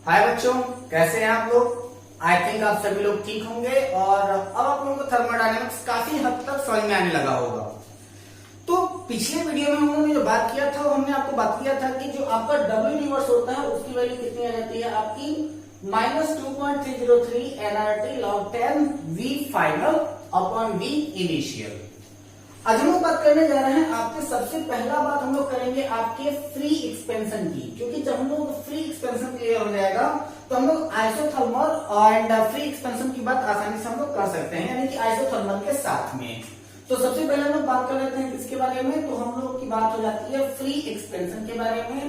हाय बच्चों, कैसे हैं आप लोग। आई थिंक आप सभी लोग ठीक होंगे और अब आप लोगों को थर्मोडायनेमिक्स काफी हद तक समझ में आने लगा होगा। तो पिछले वीडियो में हम लोगों ने जो बात किया था, हमने आपको बात किया था कि जो आपका डब्ल्यू यूनिवर्स होता है उसकी वैल्यू कितनी आ जाती है आपकी -2.303 nRT log 10 V final upon V initial. आज हम लोग बात करने जा रहे हैं आपके सबसे पहला बात हम लोग करेंगे आपके फ्री एक्सपेंशन की, क्योंकि जब हम लोग फ्री एक्सपेंशन क्लियर हो जाएगा तो हम लोग आइसोथर्मल एंड फ्री एक्सपेंशन की बात आसानी से हम लोग कर सकते हैं, यानी कि आइसोथर्मल के साथ में। तो सबसे पहले हम लोग बात कर लेते हैं किसके बारे में, तो हम लोग की बात हो जाती है फ्री एक्सपेंशन के बारे में।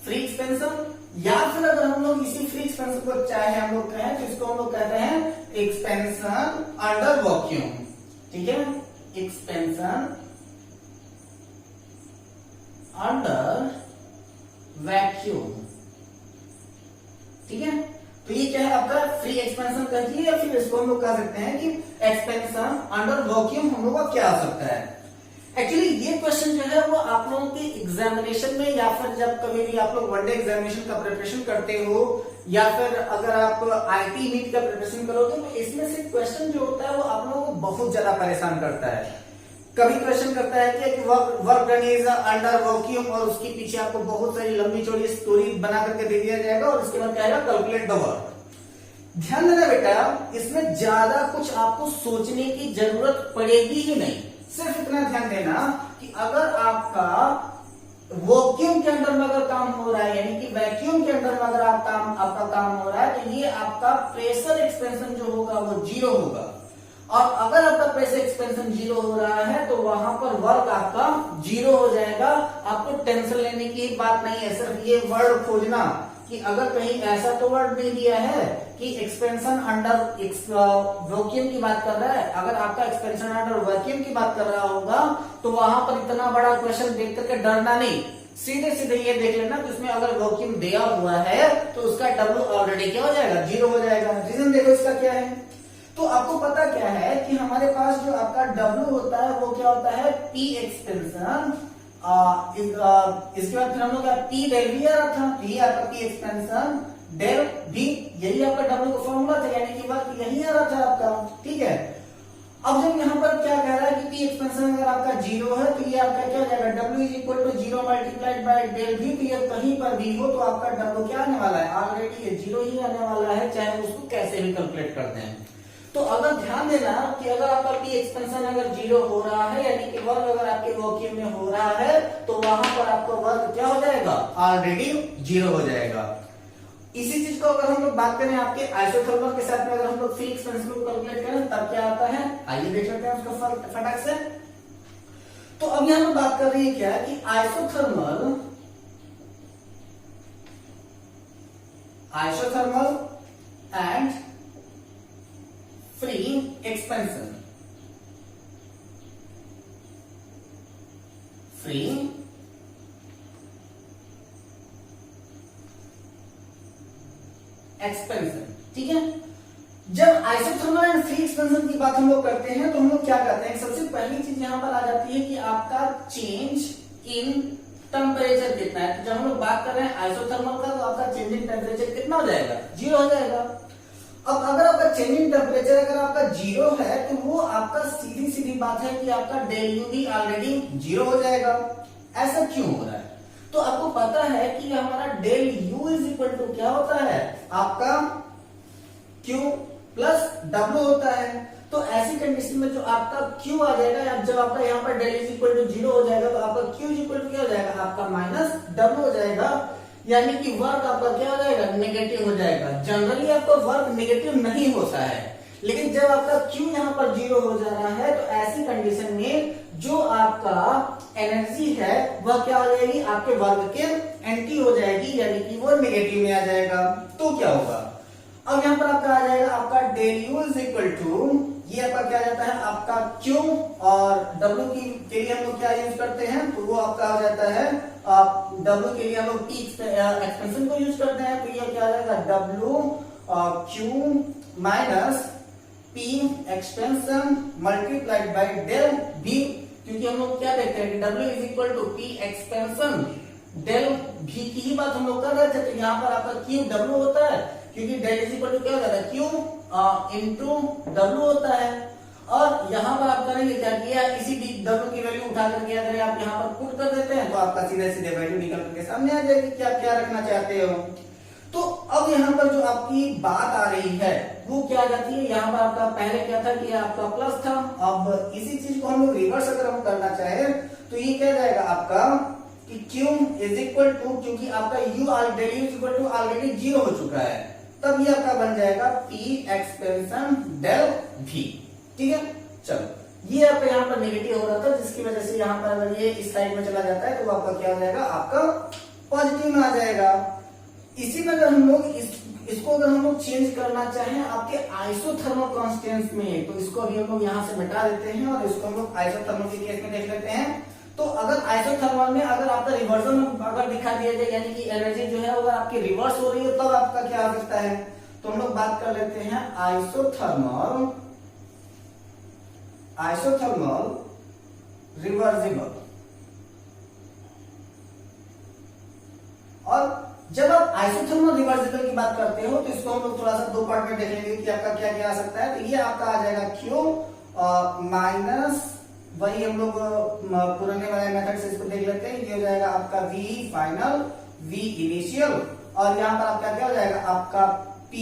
फ्री एक्सपेंशन या फिर अगर हम लोग इसी फ्री एक्सपेंशन को चाहे हम लोग कहें तो इसको हम लोग कहते हैं एक्सपेंशन अंडर वैक्यूम। ठीक है, एक्सपेंशन अंडर वैक्यूम। ठीक है, तो ये क्या है आपका फ्री एक्सपेंशन कहिए या फिर इसको हम लोग कह सकते हैं कि एक्सपेंशन अंडर वैक्यूम हम लोग का क्या हो सकता है। एक्चुअली ये क्वेश्चन जो है वो आप लोगों के एग्जामिनेशन में या फिर जब कभी भी आप लोग वनडे एग्जामिनेशन का प्रिपरेशन करते हो या फिर अगर आप आईटी नीट का प्रिपरेशन करोगे तो इसमें से क्वेश्चन जो होता है वो आप लोगों को बहुत ज्यादा परेशान करता है। कभी क्वेश्चन करता है कि work done is under vacuum और उसके पीछे आपको बहुत सारी लंबी चौड़ी स्टोरी बना करके दे दिया जाएगा और उसके बाद क्या है कैलकुलेट द वर्क। ध्यान देना बेटा, इसमें ज्यादा कुछ आपको सोचने की जरूरत पड़ेगी ही नहीं। सिर्फ इतना ध्यान देना कि अगर आपका वैक्यूम के अंदर में अगर काम हो रहा है, यानी कि वैक्यूम के अंदर में अगर आपका काम हो रहा है तो ये आपका प्रेशर एक्सपेंशन जो होगा वो 0 होगा। और अगर आपका प्रेशर एक्सपेंशन 0 हो रहा है तो वहां पर वर्क आपका 0 हो जाएगा। आपको टेंशन लेने की बात नहीं है, सिर्फ ये वर्ड खोजना कि अगर कहीं ऐसा तो वर्ड नहीं दिया है कि एक्सपेंशन अंडर वैक्यूम की बात कर रहा है। अगर आपका एक्सपेंशन अंडर वैक्यूम की बात कर रहा होगा तो वहां पर इतना बड़ा क्वेश्चन देख करके डरना नहीं, सीधे सीधे ये देख लेना कि उसमें अगर वैक्यूम दिया हुआ है तो उसका डब्ल्यू ऑलरेडी क्या हो जाएगा, 0 हो जाएगा। रीजन देखो इसका क्या है, तो आपको पता क्या है कि हमारे पास जो आपका डब्ल्यू होता है वो क्या होता है पी एक्सपेंशन। इसके बाद फिर हम लोग पी डेल वी आ रहा था, ये आपका पी एक्सपेंशन डेल वी, यही आपका डब्ल्यू का फॉर्मूला था, यानी कि वर्क यही आ रहा था आपका। ठीक है, अब जब यहाँ पर क्या कह रहा है कि पी एक्सपेंशन अगर आपका 0 है तो ये आपका क्या हो जाएगा W is equal to 0 multiplied by del V. तो ये कहीं पर भी हो तो आपका डब्ल्यू क्या आने वाला है, ऑलरेडी ये 0 ही आने वाला है, चाहे उसको कैसे भी कैलकुलेट करते हैं। तो अगर ध्यान देना कि अगर आपका पी एक्सपेंशन अगर 0 हो रहा है, यानी कि वर्क अगर आपके वैक्यूम में हो रहा है तो वहां पर आपका वर्क क्या हो जाएगा, ऑलरेडी 0 हो जाएगा। इसी चीज को अगर हम लोग बात करें आपके आइसोथर्मल के साथ में, अगर हम लोग फ्री एक्सपेंशन को कैलकुलेट करें तब क्या आता है, आइए देख लेते हैं उसका फटाक से। तो अब यहां पर बात कर रही है क्या कि isothermal and free expansion. Free expansion, ठीक है। जब आइसोथर्मल एंड फ्री एक्सपेंशन की बात हम लोग करते हैं तो हम लोग क्या करते हैं, सबसे पहली चीज यहां पर आ जाती है कि आपका चेंज इन टेम्परेचर कितना है। तो जब हम लोग बात कर रहे हैं आइसोथर्मल का तो आपका चेंज इन टेम्परेचर कितना हो जाएगा, 0 हो जाएगा। अब अगर आपका चेंज इन टेम्परेचर अगर आपका 0 है तो वो आपका सीधी सीधी बात है कि आपका डेल यू भी ऑलरेडी 0 हो जाएगा। ऐसा क्यों हो रहा है, तो आपको पता है कि हमारा del U is equal to क्या होता है आपका क्यू प्लस डब्ल्यू होता है। तो ऐसी कंडीशन में जो आपका क्यू आ जाएगा, जब आपका यहाँ पर डेल इज इक्वल टू 0 हो जाएगा तो आपका क्यू इज इक्वल टू क्या हो जाएगा, आपका माइनस डब्ल्यू हो जाएगा, यानी कि वर्क आपका क्या हो जाएगा, नेगेटिव हो जाएगा। जनरली आपका वर्क नेगेटिव नहीं होता है, लेकिन जब आपका क्यू यहाँ पर 0 हो जा रहा है तो ऐसी कंडीशन में जो आपका एनर्जी है वह क्या हो जाएगी, आपके वर्क के एंटी हो जाएगी, यानी कि वो नेगेटिव में आ जाएगा। तो क्या होगा, अब यहाँ पर आपका आ जाएगा आपका del U is equal to, ये आपका क्या जाता है आपका क्यू और डब्ल्यू के लिए हम लोग क्या यूज करते हैं, तो वो आपका आ जाता है डब्ल्यू के लिए हम लोग पी एक्सपेंशन को यूज करते हैं। तो ये क्या आ जाएगा W Q minus P expansion multiplied by del V, क्योंकि हम लोग क्या देखते हैं कि W is equal to P expansion del भी की ही बात हम लोग कर रहे थे, तो यहाँ पर आपका क्यू डब्ल्यू होता है, क्योंकि डेल इज इक्वल टू क्या होता है, क्यू इंटू डब्ल्यू होता है। और यहाँ पर आप करेंगे क्या किया, इसी डब्ल्यू की वैल्यू उठा करके अगर आप यहाँ पर पुट कर देते हैं तो आपका सीधे सीधे वैल्यू निकल करके सामने आ जाएगी कि आप क्या रखना चाहते हो। तो अब यहाँ पर जो आपकी बात आ रही है वो क्या आ जाती है, यहाँ पर आपका पहले क्या था कि आपका प्लस था, अब इसी चीज को हम लोग रिवर्स अगर हम करना चाहे तो ये क्या जाएगा आपका कि Q इज इक्वल टू, क्योंकि आपका U del is equal to already 0 हो चुका है, तब ये आपका बन जाएगा P एक्सपेंशन डेल V। ठीक है, चलो ये आपका यहाँ पर नेगेटिव हो रहा था, जिसकी वजह से यहाँ पर अगर ये इस साइड में चला जाता है तो आपका क्या हो जाएगा, आपका पॉजिटिव में आ जाएगा। इसी में अगर हम लोग इसको अगर हम लोग चेंज करना चाहें आपके आइसोथर्मल कांस्टेंट्स में, तो इसको अभी हम लोग यहाँ से मिटा देते हैं और इसको हम लोग आइसोथर्मल के केस में देख लेते हैं। तो अगर आइसोथर्मल में अगर आपका रिवर्जन अगर दिखा दिया जाए, यानी कि एनर्जी जो है अगर आपकी रिवर्स हो रही है, तब आपका क्या आ सकता है, तो हम लोग बात कर लेते हैं आइसोथर्मल रिवर्सिबल। और जब आप आइसोथर्मल रिवर्सिबल की बात करते हो तो इसको हम लोग थोड़ा सा दो पार्ट में देखेंगे कि आपका क्या क्या आ सकता है। तो ये आपका आ जाएगा Q माइनस, वही हम लोग पुराने वाले मेथड से इसको देख लेते हैं, ये हो जाएगा आपका V फाइनल, V इनिशियल, और यहाँ पर आपका क्या हो जाएगा आपका P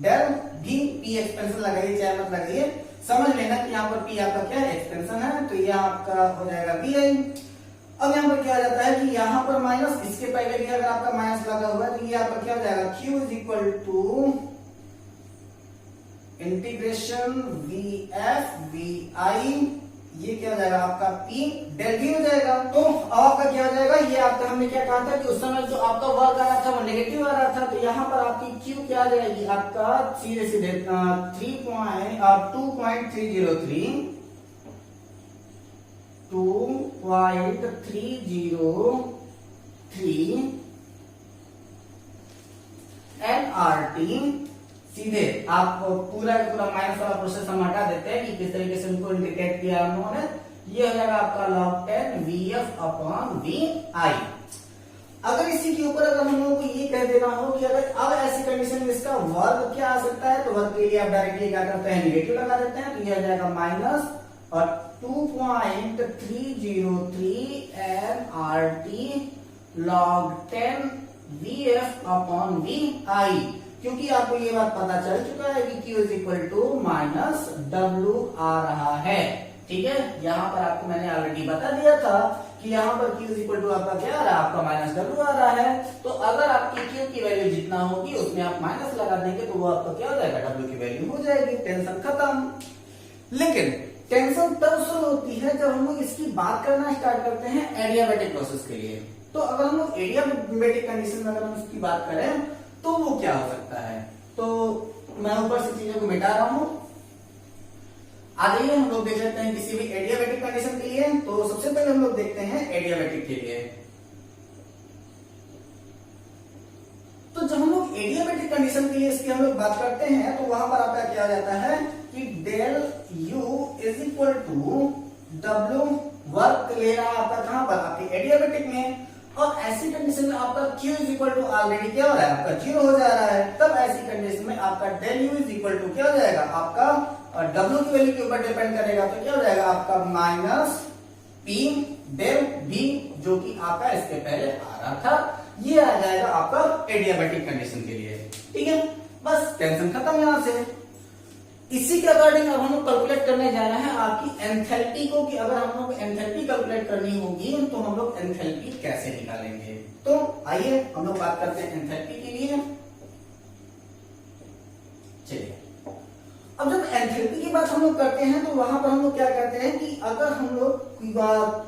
del V, P expansion लगाइए चाहे मत लगाइए, समझ लेना कि यहाँ पर P आपका क्या है, एक्सपेंशन है, तो ये आपका हो जाएगा VI। अब यहाँ पर क्या आ जाता है कि यहाँ पर माइनस, इसके पहले भी अगर आपका माइनस लगा हुआ है तो ये आपका क्या हो जाएगा, Q is equal to integration VF VI, ये क्या हो जाएगा आपका P डेल V हो जाएगा। तो अब आपका क्या हो जाएगा, ये आपका हमने क्या कहा था कि उस समय जो आपका वर्क आ रहा था वो नेगेटिव आ रहा था, तो यहाँ पर आपकी Q क्या आ जाएगी, आपका सीधे सीधे 2.303 nRT। सीधे आप पूरा का पूरा माइनस वाला प्रोसेस हम हटा देते हैं कि किस तरीके से उनको इंडिकेट किया उन्होंने, ये हो जाएगा आपका log 10 VF अपॉन VI। अगर इसी के ऊपर अगर हम लोगों को ये कह देना हो कि अगर अब ऐसी कंडीशन में इसका वर्ग क्या आ सकता है, तो वर्ग के लिए आप डायरेक्टली क्या करते हैं, निगेटिव लगा देते हैं, तो ये आ जाएगा माइनस और 2.303 nRT log 10 VF upon VI, क्योंकि आपको ये बात पता चल चुका है कि Q is equal to minus W आ रहा है। ठीक है, यहाँ पर आपको मैंने ऑलरेडी बता दिया था कि यहाँ पर Q इज इक्वल टू आपका क्या आ रहा है, आपका माइनस W आ रहा है। तो अगर आपकी Q की वैल्यू जितना होगी उसमें आप माइनस लगा देंगे तो वो आपका क्या हो जाएगा, W की वैल्यू हो जाएगी, टेंशन खत्म। लेकिन टेंशन तब शुरू होती है जब हम लोग इसकी बात करना स्टार्ट करते हैं एडियाबैटिक प्रोसेस के लिए। तो अगर हम लोग एडियाबैटिक कंडीशन में अगर हम इसकी बात करें तो वो क्या हो सकता है, तो मैं ऊपर से चीजों को मिटा रहा हूं, आ जाइए हम लोग देख लेते हैं किसी भी एडियाबैटिक कंडीशन के लिए। तो सबसे पहले हम लोग देखते हैं एडियाबैटिक के लिए। तो जब हम लोग एडियाबैटिक कंडीशन के लिए इसकी हम लोग बात करते हैं तो वहां पर आपका क्या आ जाता है कि del U is equal to W, work ले रहा है आपका कहां पर, आपके एडियाबैटिक में, और ऐसी कंडीशन में आपका Q is equal to already क्या हो रहा है, आपका 0 हो जा रहा है, तब ऐसी कंडीशन में आपका del U is equal to क्या हो जाएगा, आपका W की वैल्यू के ऊपर डिपेंड करेगा, तो क्या हो जाएगा आपका माइनस P डेल V, जो कि आपका इसके पहले आ रहा था, ये आ जाएगा आपका एडियाबैटिक कंडीशन के लिए। ठीक है, बस टेंशन खत्म यहां से। इसी के अकॉर्डिंग अब हम लोग कैलकुलेट करने जा रहे हैं आपकी एंथैल्पी को, कि अगर हम लोग एंथैल्पी कैलकुलेट करनी होगी तो हम लोग एंथैल्पी कैसे निकालेंगे। तो आइए हम लोग बात करते हैं एंथैल्पी के लिए। चलिए, अब जब एंथैल्पी की बात हम लोग करते हैं तो वहां पर हम लोग क्या करते हैं कि अगर हम लोग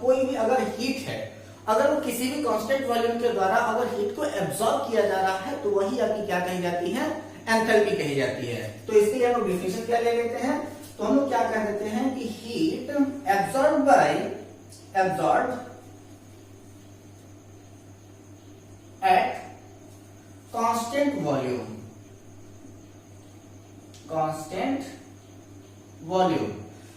कोई भी अगर हीट है, अगर वो किसी भी कांस्टेंट वॉल्यूम के द्वारा अगर हीट को एब्जॉर्ब किया जा रहा है तो वही आपकी क्या कही जाती है, एंथैल्पी कही जाती है। तो इसके लिए हम लोग डिफिनेशन क्या ले लेते हैं, तो हम लोग क्या कह देते हैं कि heat absorb at constant volume.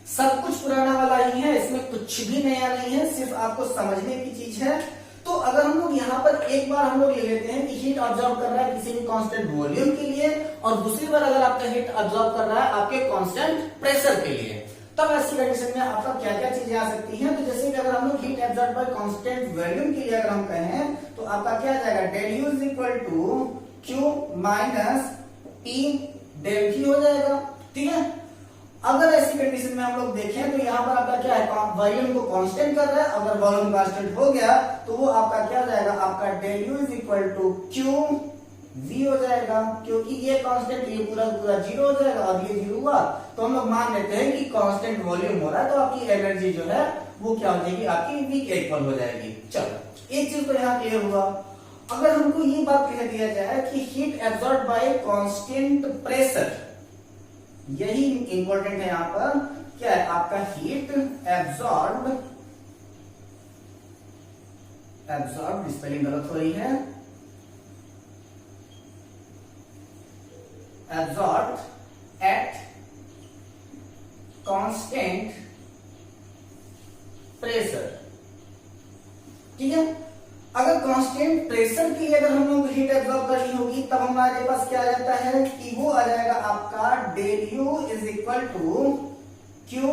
सब कुछ पुराना वाला ही है, इसमें कुछ भी नया नहीं है, सिर्फ आपको समझने की चीज है। तो अगर हम लोग यहाँ पर एक बार हम लोग ले लेते हैं कि हीट ऑब्जॉर्व कर रहा है किसी भी कांस्टेंट वॉल्यूम के लिए, और दूसरी बार अगर आपका हीट ऑब्जॉर्व कर रहा है आपके कांस्टेंट प्रेशर के लिए, तब ऐसी कंडीशन में आपका क्या क्या चीजें आ सकती हैं। तो जैसे कि अगर हम लोग heat absorb by constant volume के लिए अगर हम कहें तो आपका क्या आ जाएगा, del U is equal to Q minus P del V हो जाएगा। ठीक है, अगर ऐसी कंडीशन में हम लोग देखें तो यहाँ पर आपका क्या है, वॉल्यूम को कांस्टेंट कर रहा है, अगर वॉल्यूम कांस्टेंट हो गया तो वो आपका क्या हो जाएगा, आपका del U is equal to Q V हो जाएगा, क्योंकि ये कांस्टेंट ये पूरा पूरा जीरो हो जाएगा और ये जीरो हुआ तो हम लोग मान लेते हैं कि कांस्टेंट वॉल्यूम हो रहा है, तो आपकी एनर्जी जो है वो क्या हो जाएगी, आपकी वी के इक्वल हो जाएगी। चलो एक चीज तो यहाँ क्लियर हुआ। अगर हमको ये बात कह दिया जाए कि heat absorb by constant pressure, यही इंपॉर्टेंट है यहाँ पर, क्या है आपका हीट एब्जॉर्ब स्पेलिंग गलत हो रही है, एब्जॉर्ब एट कांस्टेंट प्रेशर। ठीक है, अगर कांस्टेंट प्रेशर के लिए अगर हम लोग हीट एब्जॉर्ब करनी होगी तब हमारे पास क्या आ जाता है कि वो आ जाएगा आपका del U is equal to Q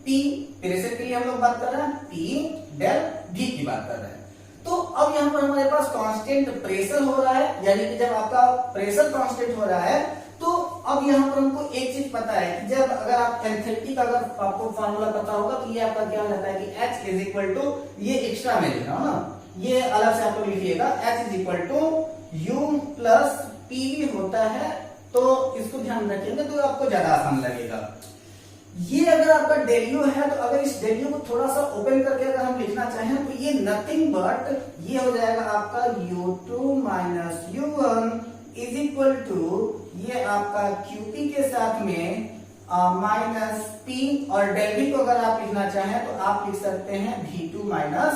P, pressure के लिए हम लोग बात कर रहे हैं, पी डेल वी की बात कर रहे हैं। तो अब यहाँ पर हमारे पास कांस्टेंट प्रेशर हो रहा है, यानी कि जब आपका प्रेशर कांस्टेंट हो रहा है तो अब यहाँ पर हमको एक चीज पता है कि जब अगर आप एंथैल्पी का अगर आपको फार्मूला पता होगा तो ये आपका क्या हो जाता है कि H इज इक्वल टू, ये एक्स्ट्रा में लिख रहा हूं ना, ये अलग से आपको लिखिएगा, H is equal to U plus PV होता है, तो इसको ध्यान रखेंगे तो आपको ज्यादा आसान लगेगा। ये अगर आपका डेल यू है तो अगर इस डेल यू को थोड़ा सा ओपन करके अगर हम लिखना चाहें तो ये नथिंग बट ये हो जाएगा आपका U2 minus U1 is equal to ये आपका QP के साथ में माइनस P, और डेल V को अगर आप लिखना चाहें तो आप लिख सकते हैं V2 माइनस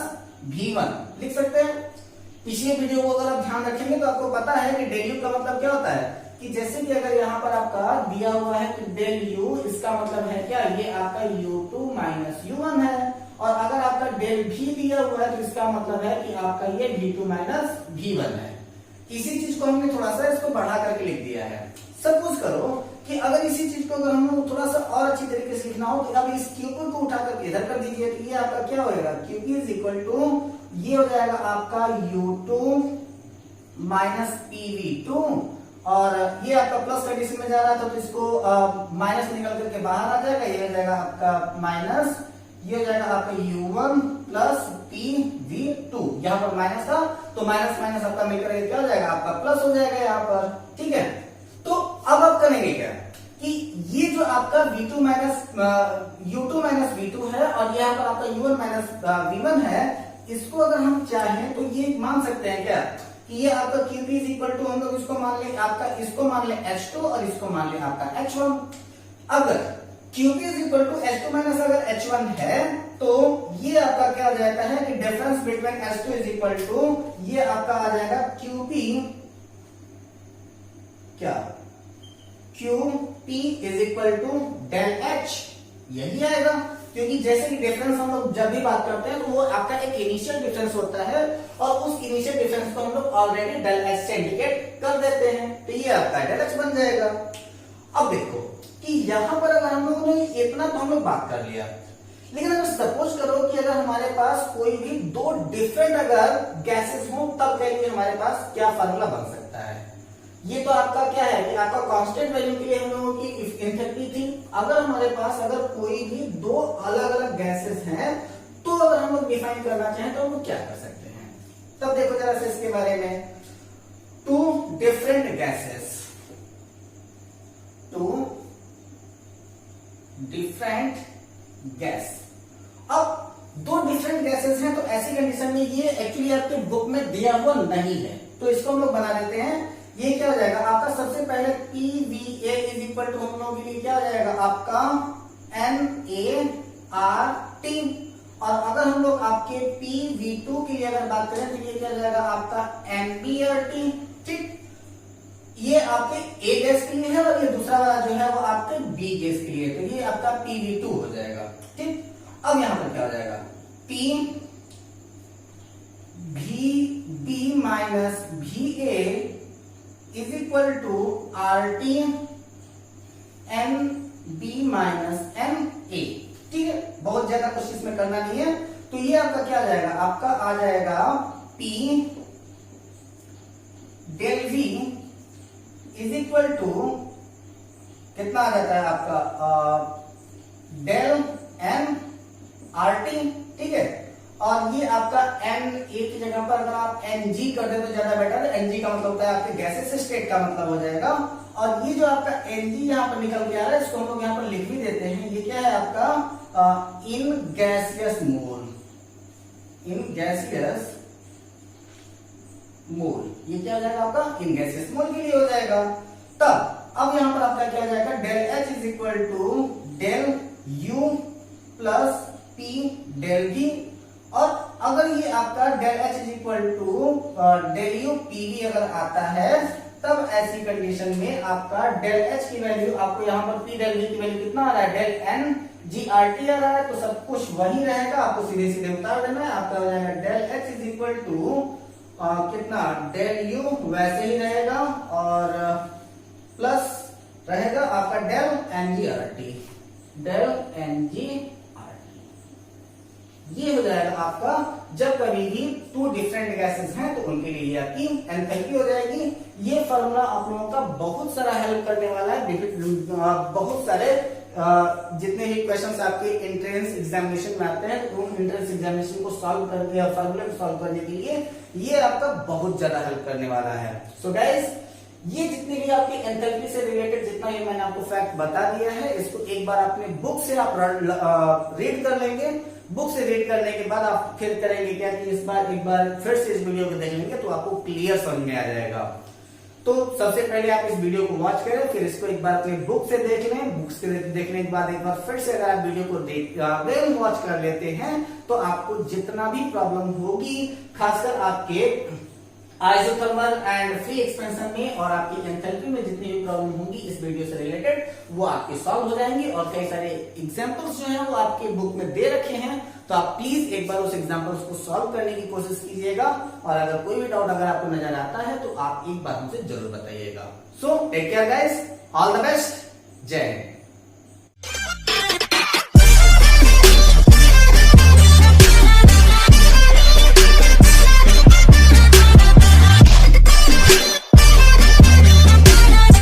V1 लिख सकते हैं। पिछले वीडियो को अगर आप ध्यान रखेंगे तो आपको पता है कि डेल यू का मतलब क्या होता है कि जैसे कि अगर यहाँ पर आपका दिया हुआ है कि डेल यू, इसका मतलब है क्या, ये आपका U2 माइनस U1 है, और अगर आपका डेल V दिया हुआ है तो इसका मतलब है कि आपका ये V2 माइनस V1 है। इसी चीज को हमने थोड़ा सा इसको बढ़ा करके लिख दिया है। सपोज करो कि अगर इसी चीज को अगर हम थोड़ा सा और अच्छी तरीके से लिखना हो तो अब इस QP को उठा करके इधर कर दीजिए, तो ये आपका क्या होगा, QP इज इक्वल टू ये हो जाएगा आपका U2 माइनस PV2, और ये आपका प्लस कंडीशन में जा रहा था तो इसको माइनस निकल करके बाहर आ जाएगा, ये हो जाएगा आपका माइनस, ये हो जाएगा आपका U1 प्लस PV2, यहाँ पर माइनस था तो माइनस माइनस आपका मिलकर क्या हो जाएगा, आपका प्लस हो जाएगा यहाँ पर। ठीक है, तो अब आप करेंगे क्या कि ये जो आपका V2 minus U2 minus V2 है और यहाँ पर आपका U1 माइनस V1 है, इसको अगर हम चाहें तो ये मान सकते हैं क्या कि ये आपका QP इज इक्वल टू, हम लोग इसको मान ले आपका, इसको मान ले H2 और इसको मान ले आपका H1। अगर QP is equal to H2 minus अगर H1 है तो ये आपका क्या हो जाता है कि difference between H2 is equal to ये आपका आ जाएगा QP, क्या QP is equal to del H, यही आएगा, क्योंकि जैसे कि डिफरेंस हम लोग जब भी बात करते हैं तो वो आपका एक इनिशियल डिफरेंस होता है और उस इनिशियल डिफरेंस को हम लोग ऑलरेडी डेल H से इंडिकेट कर देते हैं, तो ये आपका डेल H बन जाएगा। अब देखो कि यहां पर अगर हम लोगों ने इतना तो हम लोग बात कर लिया, लेकिन अगर सपोज करो कि अगर हमारे पास कोई भी दो डिफरेंट अगर गैसेस हो तब के लिए हमारे पास क्या फार्मूला बन सकता है। ये तो आपका क्या है कि आपका कांस्टेंट वैल्यू के लिए हम लोगों की एंथैल्पी थी। अगर हमारे पास अगर कोई भी दो अलग अलग गैसेस हैं तो अगर हम लोग डिफाइन करना चाहें तो हम लोग क्या कर सकते हैं, तब देखो जरा से इसके बारे में। Two different gases, two different gas. अब दो डिफरेंट गैसेस हैं तो ऐसी कंडीशन में ये एक्चुअली आपके बुक में दिया हुआ नहीं है, तो इसको हम लोग बना देते हैं। ये क्या हो जाएगा आपका, सबसे पहले PVA इज इक्वल टू हम लोगों के लिए क्या हो जाएगा आपका NaRT, और अगर हम लोग आपके PV2 के लिए अगर बात करें तो ये क्या हो जाएगा आपका NBRT। ठीक, ये आपके A गैस के लिए है और ये दूसरा वाला जो है वो आपके B गैस के लिए, तो ये आपका PV2 हो जाएगा। ठीक, अब यहां पर क्या हो जाएगा PV माइनस भी A is equal to R T N B minus N A. ठीक है, बहुत ज्यादा कुछ इसमें करना नहीं है। तो ये आपका क्या आ जाएगा, आपका आ जाएगा P del V is equal to कितना आ जाता है आपका डेल एन आर टी। ठीक है, और ये आपका एन ए की जगह पर अगर आप एन जी कर दे तो ज्यादा बेटर है। एन जी का मतलब होता है आपके गैसेस स्टेट का मतलब हो जाएगा। और ये जो आपका एन जी यहाँ पर निकल के आ रहा है, इसको हम लोग यहाँ पर लिख भी देते हैं। ये क्या है आपका in gaseous mole, in gaseous मोल। ये क्या हो जाएगा आपका इन गैसियस मोल के लिए हो जाएगा। तब अब यहां पर आपका क्या हो जाएगा, del H is equal to del U plus P del V. और अगर ये आपका del H is equal to del U P V अगर आता है, तब ऐसी कंडीशन में आपका डेल एच की वैल्यू आपको यहाँ पर पी डेल वी की वैल्यू कितना आ रहा है, del N G R T आ रहा है। तो सब कुछ वही रहेगा, आपको सीधे सीधे उतार देना है। आपका हो जाएगा del H is equal to कितना, डेल यू वैसे ही रहेगा और प्लस रहेगा आपका del N G R T, del N G R T. ये हो जाएगा आपका जब कभी भी टू डिफरेंट गैसेस हैं तो उनके लिए ये आपकी एंथैल्पी हो जाएगी। ये फॉर्मूला आप लोगों का बहुत सारा हेल्प करने वाला है। बहुत सारे जितने भी क्वेश्चंस आपके एंट्रेंस एग्जामिनेशन में आते हैं, तो उन एंट्रेंस एग्जामिनेशन को सॉल्व करके या फॉर्मूले को सॉल्व करने के लिए ये आपका बहुत ज्यादा हेल्प करने वाला है। सो गाइस, ये जितने भी आपके एंथैल्पी से रिलेटेड जितना ये मैंने आपको फैक्ट बता दिया है, इसको एक बार अपने बुक से आप रीड कर लेंगे। बुक से रीड करने के बाद आप फिर करेंगे क्या कि इस बार एक बार फिर से इस वीडियो को देख लेंगे तो आपको क्लियर समझ में आ जाएगा। तो सबसे पहले आप इस वीडियो को वॉच करें, फिर इसको एक बार अपनी बुक से देख लें। बुक से देखने के बाद एक बार फिर से अगर आप वीडियो को वॉच कर लेते हैं तो आपको जितना भी प्रॉब्लम होगी, खासकर आपके आइसोथर्मल एंड फ्री एक्सपेंशन में और आपकी एंथैल्पी में जितनी भी प्रॉब्लम होंगी इस वीडियो से रिलेटेड, वो आपके सॉल्व हो जाएंगे। और कई सारे एग्जांपल्स जो हैं वो आपके बुक में दे रखे हैं, तो आप प्लीज एक बार उस एग्जांपल्स को सॉल्व करने की कोशिश कीजिएगा। और अगर कोई भी डाउट अगर आपको नजर आता है तो आप एक बार हमसे जरूर बताइएगा। So take care guys, all the best, जय हिंद।